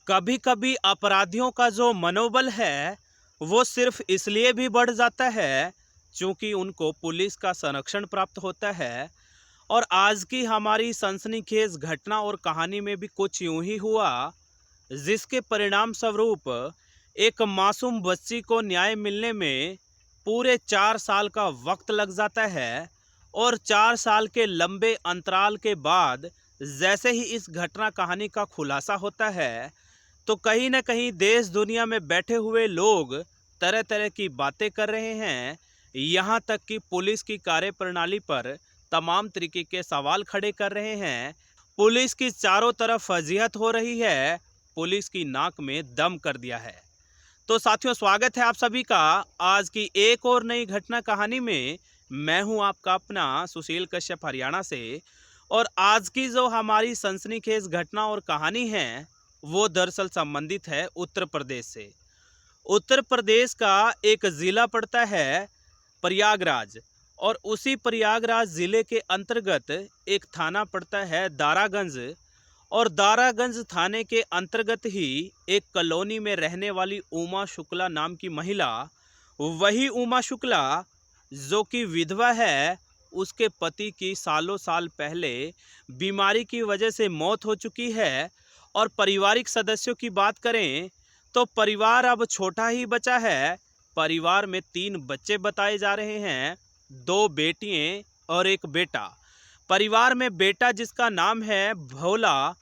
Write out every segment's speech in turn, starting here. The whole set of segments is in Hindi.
कभी कभी अपराधियों का जो मनोबल है वो सिर्फ इसलिए भी बढ़ जाता है क्योंकि उनको पुलिस का संरक्षण प्राप्त होता है। और आज की हमारी सनसनीखेज घटना और कहानी में भी कुछ यूं ही हुआ, जिसके परिणाम स्वरूप एक मासूम बच्ची को न्याय मिलने में पूरे 4 साल का वक्त लग जाता है। और 4 साल के लंबे अंतराल के बाद जैसे ही इस घटना कहानी का खुलासा होता है, तो कहीं ना कहीं देश दुनिया में बैठे हुए लोग तरह तरह की बातें कर रहे हैं। यहाँ तक कि पुलिस की कार्यप्रणाली पर तमाम तरीके के सवाल खड़े कर रहे हैं। पुलिस की चारों तरफ फजीहत हो रही है, पुलिस की नाक में दम कर दिया है। तो साथियों, स्वागत है आप सभी का आज की एक और नई घटना कहानी में। मैं हूं आपका अपना सुशील कश्यप, हरियाणा से। और आज की जो हमारी सनसनीखेज घटना और कहानी है वो दरअसल संबंधित है उत्तर प्रदेश से। उत्तर प्रदेश का एक ज़िला पड़ता है प्रयागराज, और उसी प्रयागराज ज़िले के अंतर्गत एक थाना पड़ता है दारागंज। और दारागंज थाने के अंतर्गत ही एक कॉलोनी में रहने वाली उमा शुक्ला नाम की महिला, वही उमा शुक्ला जो कि विधवा है, उसके पति की सालों साल पहले बीमारी की वजह से मौत हो चुकी है। और पारिवारिक सदस्यों की बात करें तो परिवार अब छोटा ही बचा है। परिवार में 3 बच्चे बताए जा रहे हैं, 2 बेटियां और एक बेटा। परिवार में बेटा जिसका नाम है भोला,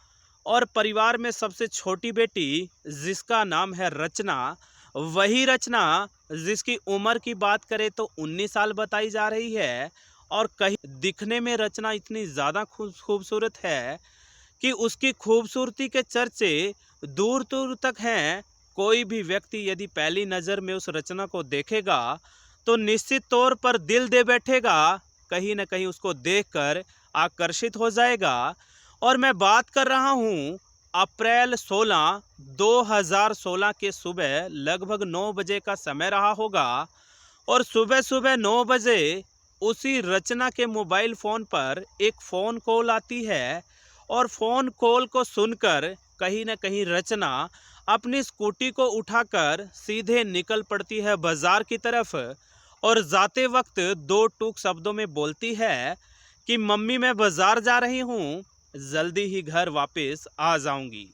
और परिवार में सबसे छोटी बेटी जिसका नाम है रचना। वही रचना जिसकी उम्र की बात करें तो 19 साल बताई जा रही है। और कहीं दिखने में रचना इतनी ज़्यादा खूबसूरत है कि उसकी खूबसूरती के चर्चे दूर दूर तक हैं। कोई भी व्यक्ति यदि पहली नज़र में उस रचना को देखेगा तो निश्चित तौर पर दिल दे बैठेगा, कहीं ना कहीं उसको देखकर आकर्षित हो जाएगा। और मैं बात कर रहा हूँ अप्रैल 16 2016 के सुबह लगभग 9 बजे का समय रहा होगा। और सुबह सुबह 9 बजे उसी रचना के मोबाइल फ़ोन पर एक फ़ोन कॉल आती है। और फ़ोन कॉल को सुनकर कहीं ना कहीं रचना अपनी स्कूटी को उठाकर सीधे निकल पड़ती है बाज़ार की तरफ। और जाते वक्त 2 टूक शब्दों में बोलती है कि मम्मी मैं बाज़ार जा रही हूँ, जल्दी ही घर वापस आ जाऊंगी।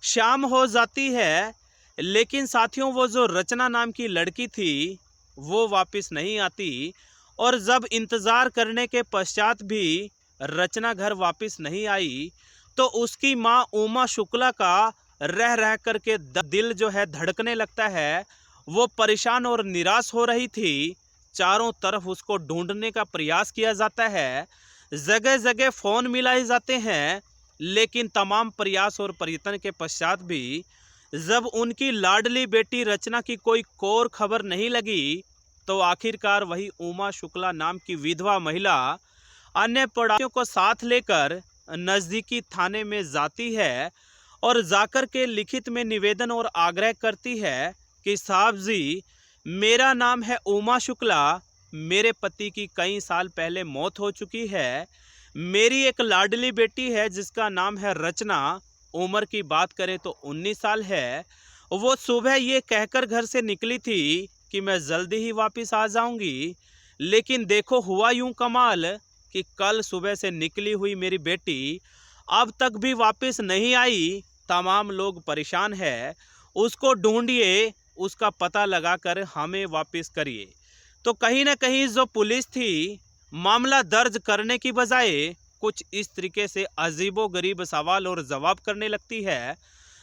शाम हो जाती है, लेकिन साथियों वो जो रचना नाम की लड़की थी वो वापस नहीं आती। और जब इंतज़ार करने के पश्चात भी रचना घर वापस नहीं आई, तो उसकी माँ उमा शुक्ला का रह रह करके दिल जो है धड़कने लगता है। वो परेशान और निराश हो रही थी। चारों तरफ उसको ढूंढने का प्रयास किया जाता है, जगह जगह फ़ोन मिलाए जाते हैं, लेकिन तमाम प्रयास और प्रयत्न के पश्चात भी जब उनकी लाडली बेटी रचना की कोई कोर खबर नहीं लगी, तो आखिरकार वही उमा शुक्ला नाम की विधवा महिला अन्य पड़ोसियों को साथ लेकर नज़दीकी थाने में जाती है। और जाकर के लिखित में निवेदन और आग्रह करती है कि साहब जी, मेरा नाम है उमा शुक्ला, मेरे पति की कई साल पहले मौत हो चुकी है। मेरी एक लाडली बेटी है जिसका नाम है रचना, उम्र की बात करें तो 19 साल है। वो सुबह ये कहकर घर से निकली थी कि मैं जल्दी ही वापस आ जाऊंगी, लेकिन देखो हुआ यूं कमाल कि कल सुबह से निकली हुई मेरी बेटी अब तक भी वापस नहीं आई। तमाम लोग परेशान हैं, उसको ढूंढिए, उसका पता लगाकर हमें वापस करिए। तो कहीं ना कहीं जो पुलिस थी मामला दर्ज करने की बजाय कुछ इस तरीके से अजीबोगरीब सवाल और जवाब करने लगती है,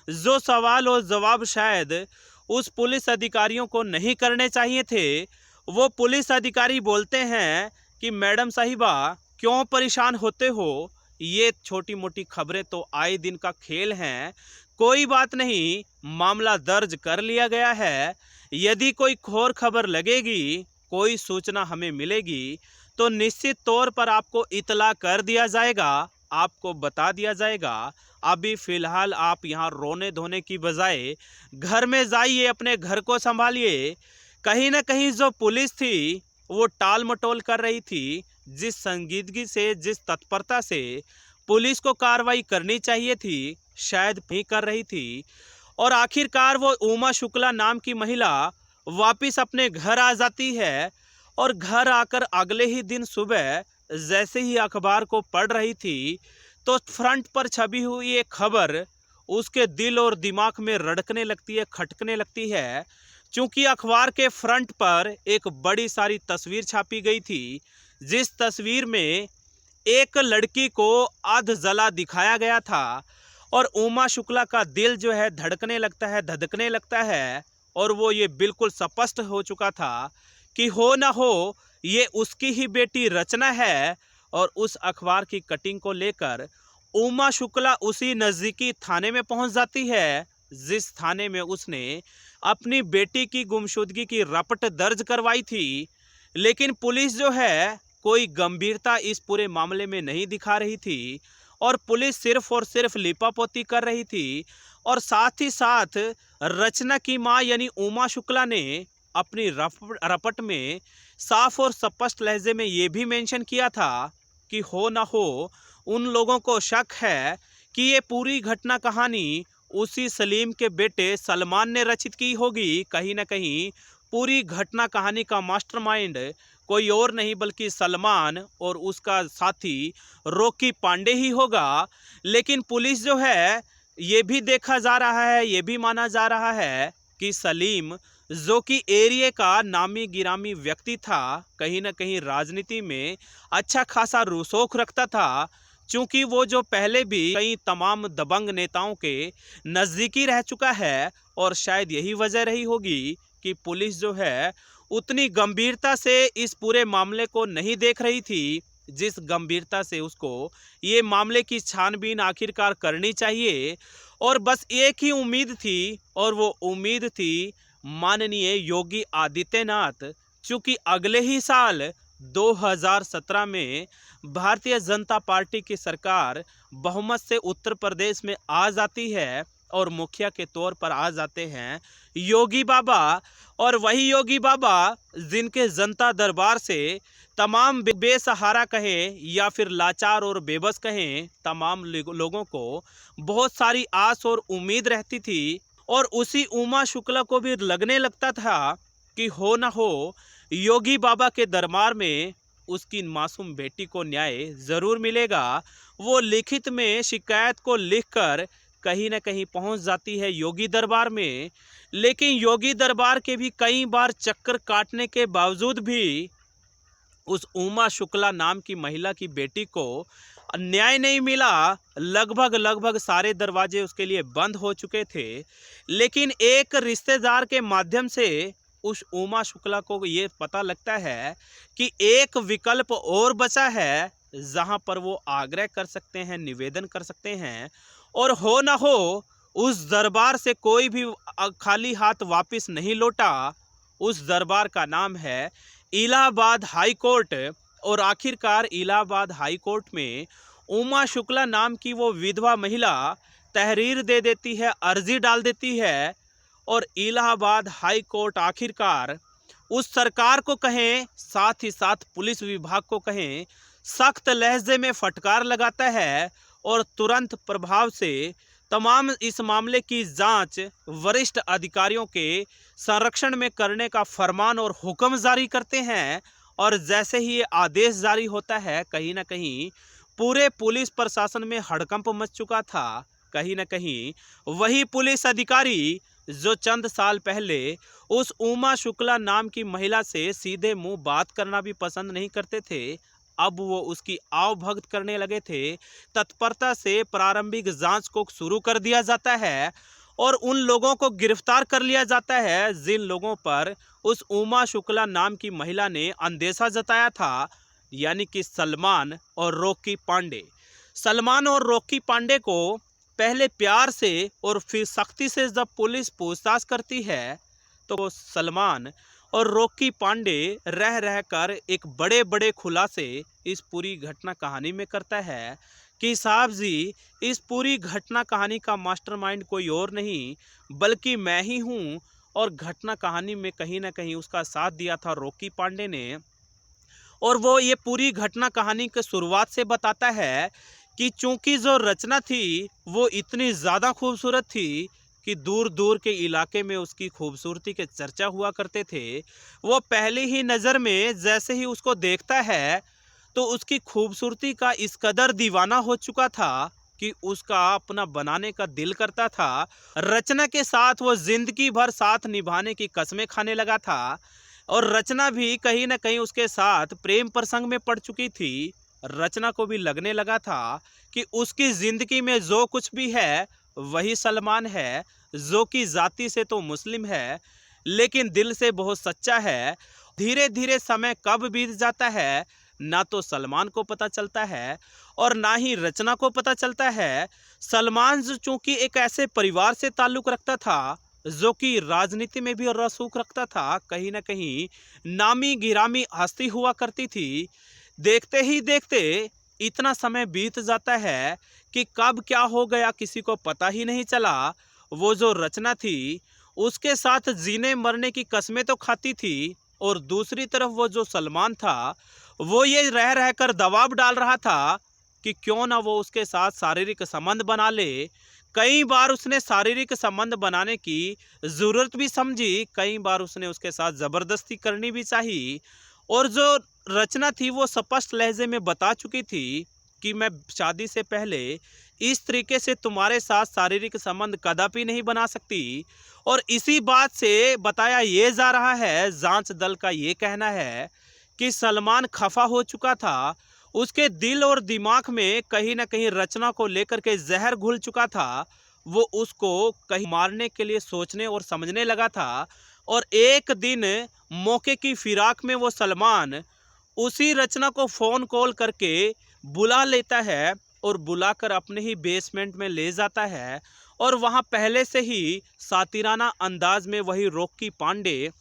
जो सवाल और जवाब शायद उस पुलिस अधिकारियों को नहीं करने चाहिए थे। वो पुलिस अधिकारी बोलते हैं कि मैडम साहिबा, क्यों परेशान होते हो, ये छोटी मोटी खबरें तो आए दिन का खेल हैं, कोई बात नहीं, मामला दर्ज कर लिया गया है। यदि कोई खोर खबर लगेगी, कोई सूचना हमें मिलेगी, तो निश्चित तौर पर आपको इतला कर दिया जाएगा, आपको बता दिया जाएगा। अभी फ़िलहाल आप यहाँ रोने धोने की बजाय घर में जाइए, अपने घर को संभालिए। कहीं ना कहीं जो पुलिस थी वो टाल मटोल कर रही थी। जिस संजीदगी से, जिस तत्परता से पुलिस को कार्रवाई करनी चाहिए थी, शायद नहीं कर रही थी। और आखिरकार वो उमा शुक्ला नाम की महिला वापिस अपने घर आ जाती है। और घर आकर अगले ही दिन सुबह जैसे ही अखबार को पढ़ रही थी, तो फ्रंट पर छपी हुई एक खबर उसके दिल और दिमाग में रड़कने लगती है, खटकने लगती है। चूंकि अखबार के फ्रंट पर एक बड़ी सारी तस्वीर छापी गई थी, जिस तस्वीर में एक लड़की को आध जला दिखाया गया था। और उमा शुक्ला का दिल जो है धड़कने लगता है, धधकने लगता है। और वो ये बिल्कुल स्पष्ट हो चुका था कि हो ना हो ये उसकी ही बेटी रचना है। और उस अखबार की कटिंग को लेकर उमा शुक्ला उसी नज़दीकी थाने में पहुंच जाती है, जिस थाने में उसने अपनी बेटी की गुमशुदगी की रपट दर्ज करवाई थी। लेकिन पुलिस जो है कोई गंभीरता इस पूरे मामले में नहीं दिखा रही थी, और पुलिस सिर्फ और सिर्फ लिपापोती कर रही थी। और साथ ही साथ रचना की मां यानी उमा शुक्ला ने अपनी रपट में साफ और स्पष्ट लहजे में ये भी मेंशन किया था कि हो ना हो उन लोगों को शक है कि ये पूरी घटना कहानी उसी सलीम के बेटे सलमान ने रचित की होगी। कहीं ना कहीं पूरी घटना कहानी का मास्टरमाइंड कोई और नहीं बल्कि सलमान और उसका साथी रॉकी पांडे ही होगा। लेकिन पुलिस जो है ये भी देखा जा रहा है, ये भी माना जा रहा है कि सलीम जो कि एरिया का नामी गिरामी व्यक्ति था, कहीं ना कहीं राजनीति में अच्छा खासा रुसूख रखता था। चूंकि वो जो पहले भी कई तमाम दबंग नेताओं के नज़दीकी रह चुका है, और शायद यही वजह रही होगी कि पुलिस जो है उतनी गंभीरता से इस पूरे मामले को नहीं देख रही थी, जिस गंभीरता से उसको ये मामले की छानबीन आखिरकार करनी चाहिए। और बस एक ही उम्मीद थी, और वो उम्मीद थी माननीय योगी आदित्यनाथ। चूंकि अगले ही साल 2017 में भारतीय जनता पार्टी की सरकार बहुमत से उत्तर प्रदेश में आ जाती है, और मुखिया के तौर पर आ जाते हैं योगी बाबा। और वही योगी बाबा जिनके जनता दरबार से तमाम बेसहारा कहें या फिर लाचार और बेबस कहें, तमाम लोगों को बहुत सारी आस और उम्मीद रहती थी। और उसी उमा शुक्ला को भी लगने लगता था कि हो ना हो योगी बाबा के दरबार में उसकी मासूम बेटी को न्याय ज़रूर मिलेगा। वो लिखित में शिकायत को लिखकर कहीं ना कहीं पहुंच जाती है योगी दरबार में। लेकिन योगी दरबार के भी कई बार चक्कर काटने के बावजूद भी उस उमा शुक्ला नाम की महिला की बेटी को न्याय नहीं मिला। लगभग सारे दरवाजे उसके लिए बंद हो चुके थे। लेकिन एक रिश्तेदार के माध्यम से उस उमा शुक्ला को ये पता लगता है कि एक विकल्प और बचा है, जहां पर वो आग्रह कर सकते हैं, निवेदन कर सकते हैं, और हो ना हो उस दरबार से कोई भी खाली हाथ वापस नहीं लौटा। उस दरबार का नाम है इलाहाबाद हाई कोर्ट। और आखिरकार इलाहाबाद हाई कोर्ट में उमा शुक्ला नाम की वो विधवा महिला तहरीर दे देती है, अर्जी डाल देती है। और इलाहाबाद हाई कोर्ट आखिरकार उस सरकार को कहें, साथ ही साथ पुलिस विभाग को कहें, सख्त लहजे में फटकार लगाता है, और तुरंत प्रभाव से तमाम इस मामले की जांच वरिष्ठ अधिकारियों के संरक्षण में करने का फरमान और हुक्म जारी करते हैं। और जैसे ही ये आदेश जारी होता है, कहीं ना कहीं पूरे पुलिस प्रशासन में हड़कंप मच चुका था। कहीं ना कहीं वही पुलिस अधिकारी जो चंद साल पहले उस उमा शुक्ला नाम की महिला से सीधे मुंह बात करना भी पसंद नहीं करते थे, अब वो उसकी आवभगत करने लगे थे। तत्परता से प्रारंभिक जांच को शुरू कर दिया जाता है, और उन लोगों को गिरफ्तार कर लिया जाता है जिन लोगों पर उस उमा शुक्ला नाम की महिला ने अंदेशा जताया था, यानी कि सलमान और रॉकी पांडे। सलमान और रॉकी पांडे को पहले प्यार से और फिर सख्ती से जब पुलिस पूछताछ करती है, तो सलमान और रॉकी पांडे रह रहकर एक बड़े बड़े खुलासे इस पूरी घटना कहानी में करता है कि साहब जी, इस पूरी घटना कहानी का मास्टरमाइंड कोई और नहीं बल्कि मैं ही हूँ। और घटना कहानी में कहीं ना कहीं उसका साथ दिया था रॉकी पांडे ने। और वो ये पूरी घटना कहानी के शुरुआत से बताता है कि चूंकि जो रचना थी वो इतनी ज़्यादा खूबसूरत थी कि दूर दूर के इलाके में उसकी खूबसूरती के चर्चा हुआ करते थे, वो पहली ही नज़र में जैसे ही उसको देखता है तो उसकी खूबसूरती का इस कदर दीवाना हो चुका था कि उसका अपना बनाने का दिल करता था। रचना के साथ वो जिंदगी भर साथ निभाने की कस्में खाने लगा था और रचना भी कहीं ना कहीं उसके साथ प्रेम प्रसंग में पड़ चुकी थी। रचना को भी लगने लगा था कि उसकी जिंदगी में जो कुछ भी है वही सलमान है, जो कि जाति से तो मुस्लिम है लेकिन दिल से बहुत सच्चा है। धीरे धीरे समय कब बीत जाता है ना तो सलमान को पता चलता है और ना ही रचना को पता चलता है। सलमान जो चूंकि एक ऐसे परिवार से ताल्लुक रखता था जो कि राजनीति में भी रसूख रखता था, कहीं ना कहीं नामी गिरामी हस्ती हुआ करती थी। देखते ही देखते इतना समय बीत जाता है कि कब क्या हो गया किसी को पता ही नहीं चला। वो जो रचना थी उसके साथ जीने मरने की कस्में तो खाती थी और दूसरी तरफ वो जो सलमान था वो ये रह रहकर दबाव डाल रहा था कि क्यों ना वो उसके साथ शारीरिक संबंध बना ले। कई बार उसने शारीरिक संबंध बनाने की जरूरत भी समझी, कई बार उसने उसके साथ जबरदस्ती करनी भी चाहिए। और जो रचना थी वो स्पष्ट लहजे में बता चुकी थी कि मैं शादी से पहले इस तरीके से तुम्हारे साथ शारीरिक संबंध कदापि नहीं बना सकती। और इसी बात से बताया ये जा रहा है, जांच दल का ये कहना है कि सलमान खफा हो चुका था। उसके दिल और दिमाग में कहीं ना कहीं रचना को लेकर के जहर घुल चुका था। वो उसको कहीं मारने के लिए सोचने और समझने लगा था। और एक दिन मौके की फिराक में वो सलमान उसी रचना को फोन कॉल करके बुला लेता है और बुलाकर अपने ही बेसमेंट में ले जाता है। और वहां पहले से ही सातिराना अंदाज में वही रॉकी पांडे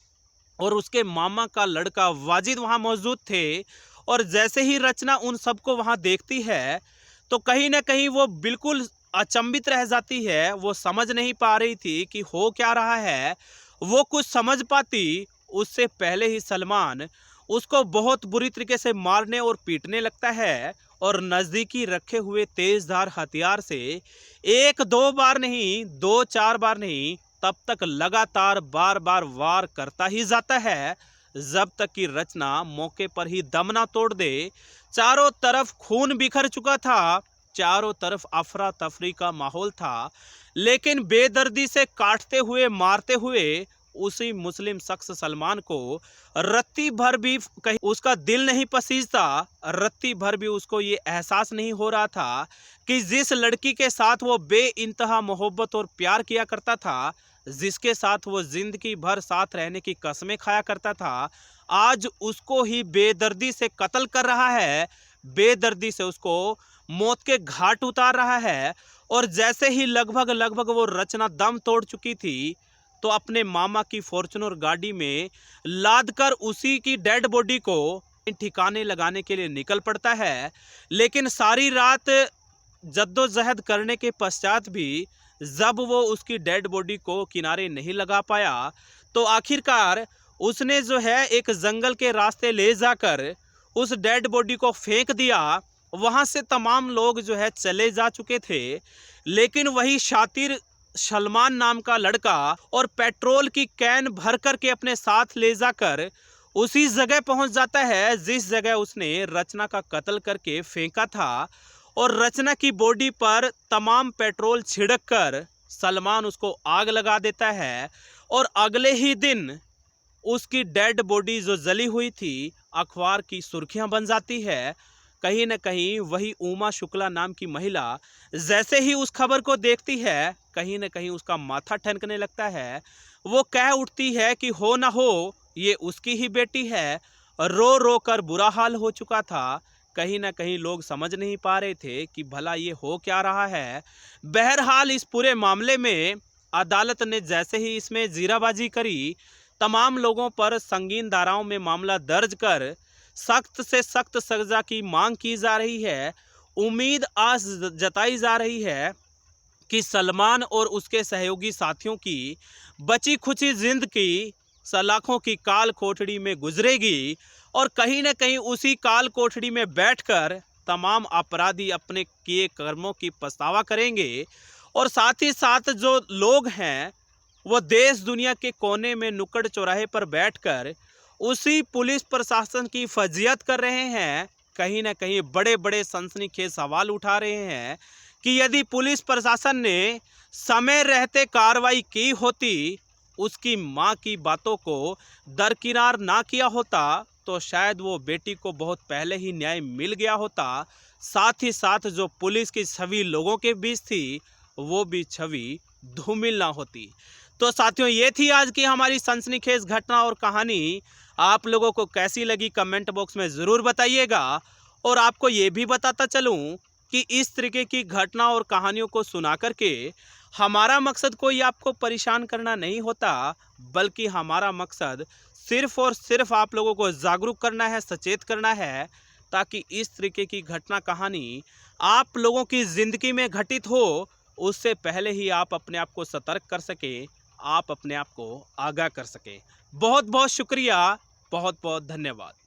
और उसके मामा का लड़का वाजिद वहां मौजूद थे। और जैसे ही रचना उन सबको वहां देखती है तो कहीं ना कहीं वो बिल्कुल अचंभित रह जाती है। वो समझ नहीं पा रही थी कि हो क्या रहा है। वो कुछ समझ पाती उससे पहले ही सलमान उसको बहुत बुरी तरीके से मारने और पीटने लगता है और नज़दीकी रखे हुए तेजधार हथियार से एक दो बार नहीं, दो चार बार नहीं, तब तक लगातार बार बार वार करता ही जाता है जब तक कि रचना मौके पर ही दम ना तोड़ दे। चारों तरफ खून बिखर चुका था, चारों तरफ अफरा तफरी का माहौल था, लेकिन बेदर्दी से काटते हुए मारते हुए उसी मुस्लिम शख्स सलमान को रत्ती भर भी कहीं उसका दिल नहीं पसीजता। रत्ती भर भी उसको ये एहसास नहीं हो रहा था कि जिस लड़की के साथ वो बेइंतहा मोहब्बत और प्यार किया करता था, जिसके साथ वो जिंदगी भर साथ रहने की कस्में खाया करता था, आज उसको ही बेदर्दी से कत्ल कर रहा है, बेदर्दी से उसको मौत के घाट उतार रहा है। और जैसे ही लगभग लगभग वो रचना दम तोड़ चुकी थी तो अपने मामा की फॉर्च्यूनर गाड़ी में लाद कर उसी की डेड बॉडी को ठिकाने लगाने के लिए निकल पड़ता है। लेकिन सारी रात जद्दोजहद करने के पश्चात भी जब वो उसकी डेड बॉडी को किनारे नहीं लगा पाया तो आखिरकार उसने जो है एक जंगल के रास्ते ले जाकर उस डेड बॉडी को फेंक दिया। वहां से तमाम लोग जो है चले जा चुके थे, लेकिन वही शातिर सलमान नाम का लड़का और पेट्रोल की कैन भर कर के अपने साथ ले जाकर उसी जगह पहुंच जाता है जिस जगह उसने रचना का कत्ल करके फेंका था। और रचना की बॉडी पर तमाम पेट्रोल छिड़क कर सलमान उसको आग लगा देता है। और अगले ही दिन उसकी डेड बॉडी जो जली हुई थी अखबार की सुर्खियां बन जाती है। कहीं न कहीं वही उमा शुक्ला नाम की महिला जैसे ही उस खबर को देखती है कहीं न कहीं उसका माथा ठनकने लगता है। वो कह उठती है कि हो ना हो ये उसकी ही बेटी है। रो रो कर बुरा हाल हो चुका था। कहीं ना कहीं लोग समझ नहीं पा रहे थे कि भला ये हो क्या रहा है। बहरहाल इस पूरे मामले में अदालत ने जैसे ही इसमें जीराबाजी करी, तमाम लोगों पर संगीन धाराओं में मामला दर्ज कर सख्त से सख्त सजा की मांग की जा रही है। उम्मीद आज जताई जा रही है कि सलमान और उसके सहयोगी साथियों की बची खुची जिंदगी सलाखों की काल कोठड़ी में गुजरेगी और कहीं न कहीं उसी काल कोठड़ी में बैठकर तमाम अपराधी अपने किए कर्मों की पछतावा करेंगे और साथ ही साथ जो लोग हैं वो देश दुनिया के कोने में नुक्कड़ चौराहे पर बैठकर उसी पुलिस प्रशासन की फजीहत कर रहे हैं। कहीं ना कहीं बड़े बड़े सनसनीखेज सवाल उठा रहे हैं कि यदि पुलिस प्रशासन ने समय रहते कार्रवाई की होती, उसकी मां की बातों को दरकिनार ना किया होता, तो शायद वो बेटी को बहुत पहले ही न्याय मिल गया होता। साथ ही साथ जो पुलिस की छवि लोगों के बीच थी वो भी छवि धूमिल ना होती। तो साथियों, ये थी आज की हमारी सनसनीखेज घटना और कहानी। आप लोगों को कैसी लगी कमेंट बॉक्स में ज़रूर बताइएगा। और आपको ये भी बताता चलूँ कि इस तरीके की घटना और कहानियों को सुना करके हमारा मकसद कोई आपको परेशान करना नहीं होता, बल्कि हमारा मकसद सिर्फ और सिर्फ आप लोगों को जागरूक करना है, सचेत करना है, ताकि इस तरीके की घटना कहानी आप लोगों की ज़िंदगी में घटित हो उससे पहले ही आप अपने आप को सतर्क कर सकें, आप अपने आप को आगाह कर सकें। बहुत बहुत शुक्रिया, बहुत बहुत धन्यवाद।